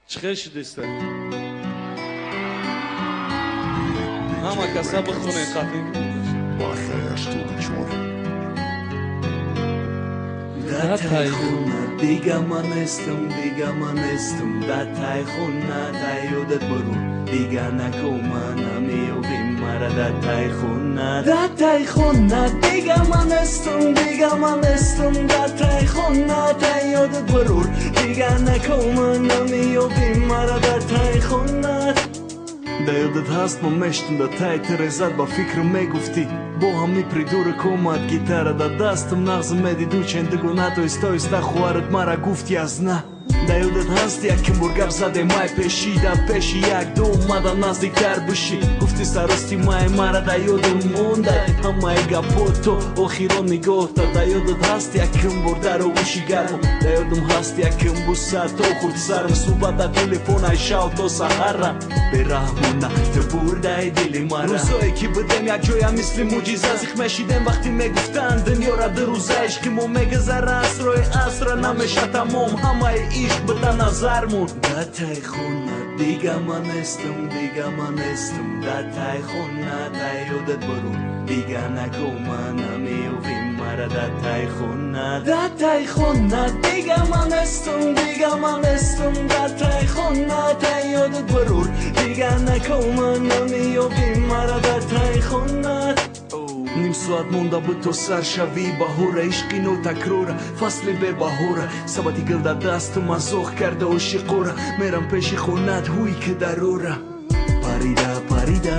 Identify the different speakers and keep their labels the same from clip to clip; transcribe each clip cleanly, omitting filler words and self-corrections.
Speaker 1: چخیر شدیسته همه کسا بخونه خطین
Speaker 2: Da taj khuna diga manestum da taj khuna da yodet boru diga na komana mi ovim mara da taj khuna diga manestum da taj khuna da yodet boru diga na komana mi ovim mara da taj khuna Da yodet hast momeshtum da taj terezat ba fikr me gufti Бо ҳами придурок омад гитара да дастам нағзм медиду чендагу натоиста хуарат мара гуфти аз на Да ёдат ҳаст якин бор гап заде май пеши да пеши як ду омада наздиктар биши гуфти сарости май мара да ёдам монда ҳамаи гапото охирон нигоҳ да Да ёдат ҳаст якин бор даро уши гарм Да ёдам ҳаст якин буса то хурд сарм субҳ да телефон ай шав то саҳара бераҳмона ту бурдаи дили мара рӯзое ки будем якҷоя мисли муҷиза зихмешидем вақти мегуфтанд дунёра ду рӯза ишқи мо мегузара асрои асра намеша тамом ҳамаи ишқ буда назармон Да тай хона дига манестум да тай хона да ёдат борун дига накомана меовим мара да тай хона дига манестум да тай хона да ёдат борун дига накомана меовим мара да тай хона Ним соат монда буд то сар шави баҳора ишқи нотакрора фасли бебаҳора сабати гил да дасту мазоқ карда ошиқора мерам пеши хонат ҳуи ки дарора парида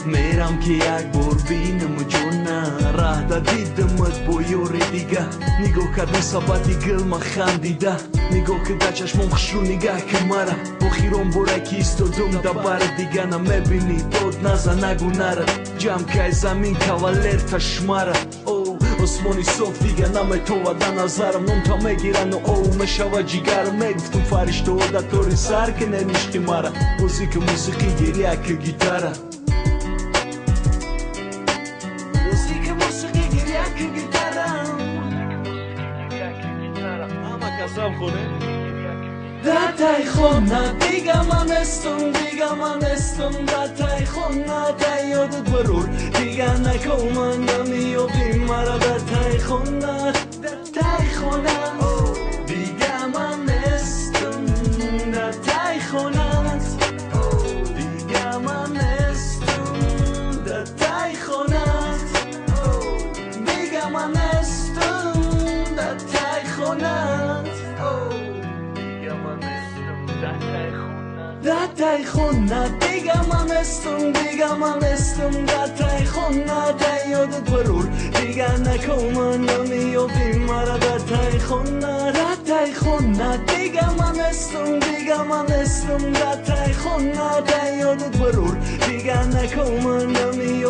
Speaker 2: мерам ки як бор бинам ҷона раҳ да дидамат бо ёре дига нигоҳ кардам сабати гил ма хандида нигоҳ кида чашмом хушрӯ нигаҳ ки мара охирон боре ки истодум да бар дига намебинӣ дод наза нагу нара ҷамкай замин кавалер ташмара осмони соф дига наметова да назарам нонта мегирану оу мешава ҷигарам мегуфтум фариштаҳо да тори сар кинен ишқи мара музика мусиқӣ гирия ки гитара Da taj khona diga manestum da taj khona da yodet borur diga nakomana mi ovim mara da taj khona diga manestum da taj khona diga manestum da taj khona diga manestum da taj khona Da taj khona diga manestum da taj khona da yodet borur diga nakomana mi ovim mara da taj khona diga manestum da taj khona da yodet borur diga nakomana mi